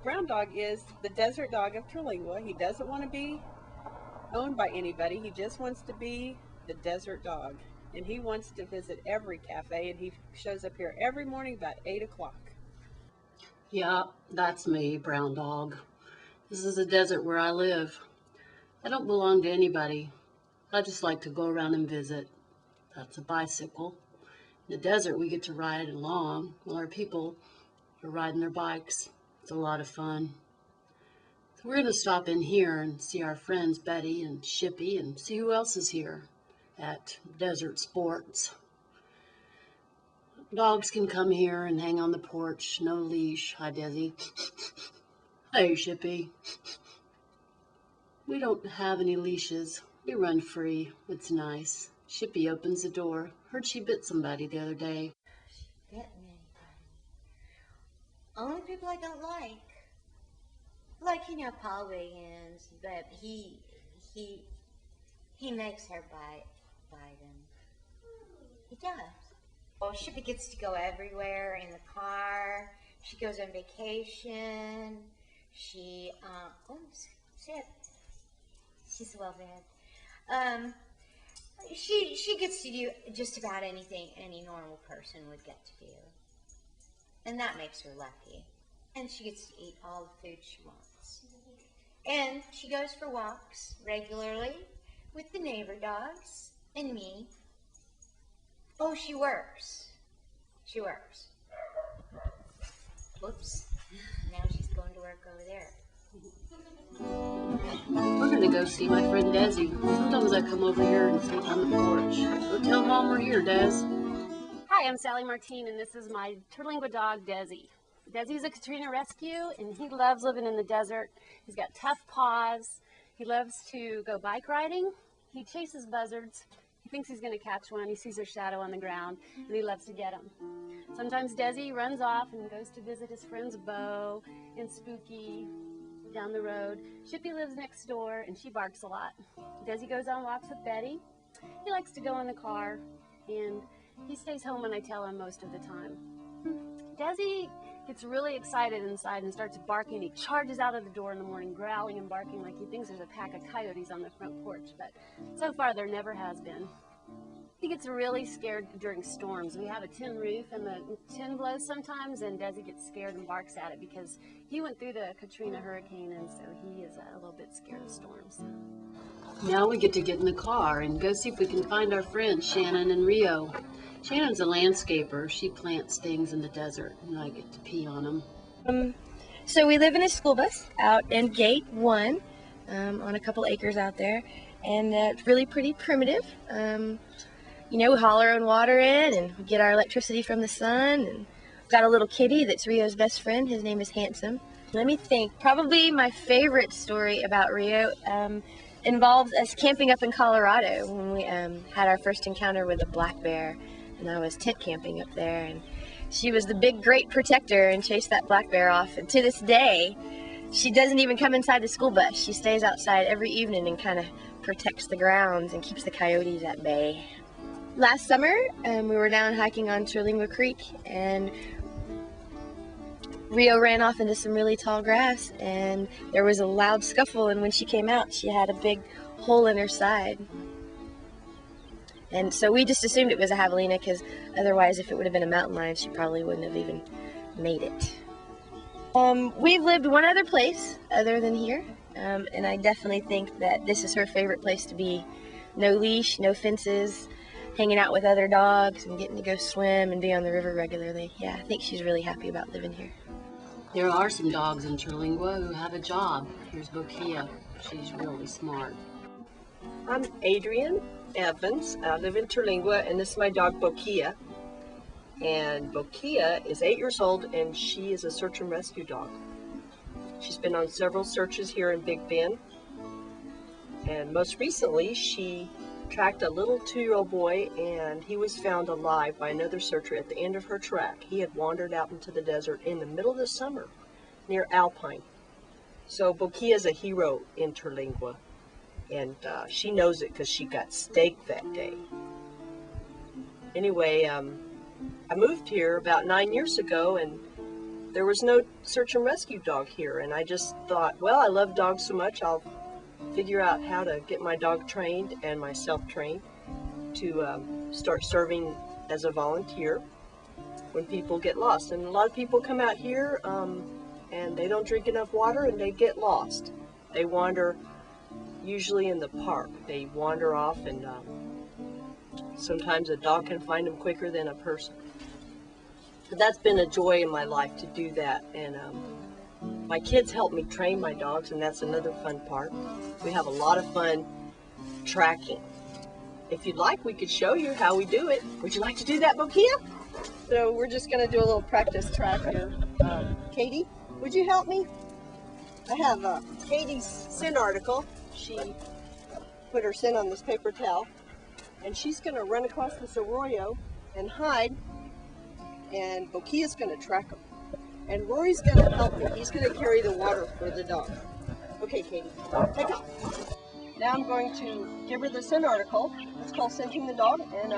Brown dog is the desert dog of Terlingua. He doesn't want to be owned by anybody. He just wants to be the desert dog. And he wants to visit every cafe, and he shows up here every morning about 8 o'clock. Yeah, that's me, Brown dog. This is a desert where I live. I don't belong to anybody. I just like to go around and visit. That's a bicycle. In the desert, we get to ride along while our people are riding their bikes. It's a lot of fun. So we're going to stop in here and see our friends Betty and Shippy and see who else is here at Desert Sports. Dogs can come here and hang on the porch, no leash. Hi, Desi. Hey, Shippy. We don't have any leashes. We run free. It's nice. Shippy opens the door. Heard she bit somebody the other day. She bit me. Only people I don't like. Like, Paul Wiggins, but he makes her bite him. He does. Well, Shippy gets to go everywhere in the car. She goes on vacation. She, sit. She's well fed. She gets to do just about anything any normal person would get to do. And that makes her lucky. And she gets to eat all the food she wants. And she goes for walks regularly with the neighbor dogs and me. Oh, she works. She works. Whoops. Now she's going to work over there. We're going to go see my friend Desi. Sometimes I come over here and sit on the porch. Go tell Mom we're here, Des. Hi, I'm Sally Martine, and this is my Terlingua dog, Desi. Desi's a Katrina rescue, and he loves living in the desert. He's got tough paws. He loves to go bike riding. He chases buzzards. He thinks he's going to catch one. He sees their shadow on the ground, and he loves to get them. Sometimes Desi runs off and goes to visit his friends Bo and Spooky down the road. Shippy lives next door, and she barks a lot. Desi goes on walks with Betty. He likes to go in the car, and he stays home when I tell him most of the time. Desi gets really excited inside and starts barking. He charges out of the door in the morning, growling and barking like he thinks there's a pack of coyotes on the front porch, but so far there never has been. He gets really scared during storms. We have a tin roof and the tin blows sometimes, and Desi gets scared and barks at it because he went through the Katrina hurricane, and so he is a little bit scared of storms. Now we get to get in the car and go see if we can find our friends Shannon and Rio. Shannon's a landscaper. She plants things in the desert, and I get to pee on them. So we live in a school bus out in Gate 1 on a couple acres out there, and it's really pretty primitive. We haul our own water in, and we get our electricity from the sun, and we've got a little kitty that's Rio's best friend. His name is Handsome. Let me think. Probably my favorite story about Rio involves us camping up in Colorado when we had our first encounter with a black bear, and I was tent camping up there, and she was the big great protector and chased that black bear off, and to this day she doesn't even come inside the school bus. She stays outside every evening and kind of protects the grounds and keeps the coyotes at bay. Last summer we were down hiking on Terlingua Creek, and Rio ran off into some really tall grass, and there was a loud scuffle, and when she came out she had a big hole in her side. And so we just assumed it was a javelina, because otherwise if it would have been a mountain lion she probably wouldn't have even made it. We've lived one other place other than here, and I definitely think that this is her favorite place to be. No leash, no fences, hanging out with other dogs and getting to go swim and be on the river regularly. Yeah, I think she's really happy about living here. There are some dogs in Terlingua who have a job. Here's Bokia. She's really smart. I'm Adrienne Evans. I live in Terlingua, and this is my dog Bokia. And Bokia is 8 years old, and she is a search and rescue dog. She's been on several searches here in Big Bend, and most recently she tracked a little 2-year-old boy, and he was found alive by another searcher at the end of her track. He had wandered out into the desert in the middle of the summer near Alpine. So Bokia is a hero in Terlingua, and she knows it because she got staked that day. Anyway, I moved here about 9 years ago, and there was no search and rescue dog here, and I just thought, well, I love dogs so much, I'll figure out how to get my dog trained and myself trained to start serving as a volunteer when people get lost. And a lot of people come out here and they don't drink enough water and they get lost. They wander usually in the park. They wander off, and sometimes a dog can find them quicker than a person. But that's been a joy in my life to do that, and my kids help me train my dogs, and that's another fun part. We have a lot of fun tracking. If you'd like, we could show you how we do it. Would you like to do that, Bokia? So we're just going to do a little practice track here. Katie, would you help me? I have Katie's sin article. She put her sin on this paper towel, and she's going to run across this arroyo and hide, and Bokia's going to track him. And Rory's going to help me. He's going to carry the water for the dog. Okay, Katie, take off. Now I'm going to give her the sin article. It's called scenting the dog, and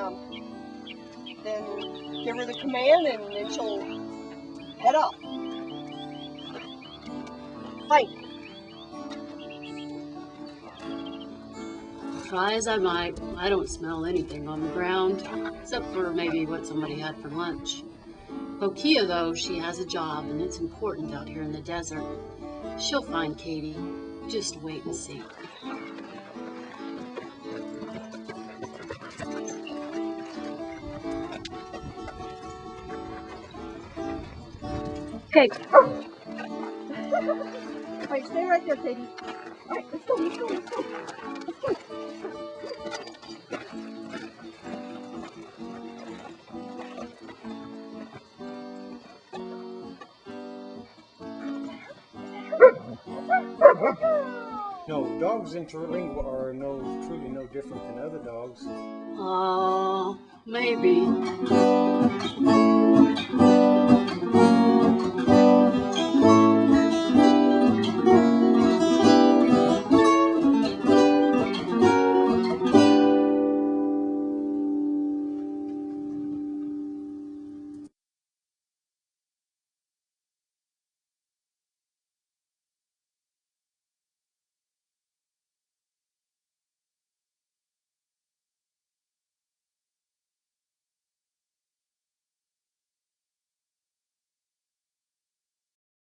then give her the command, and then she'll head off. Fight. Try as I might, I don't smell anything on the ground, except for maybe what somebody had for lunch. Bokia, though, she has a job, and it's important out here in the desert. She'll find Katie. Just wait and see. Okay. All right, stay right there, Katie. All right, let's go, let's go, let's go. Let's go. No, dogs in Terlingua are truly no different than other dogs. Maybe.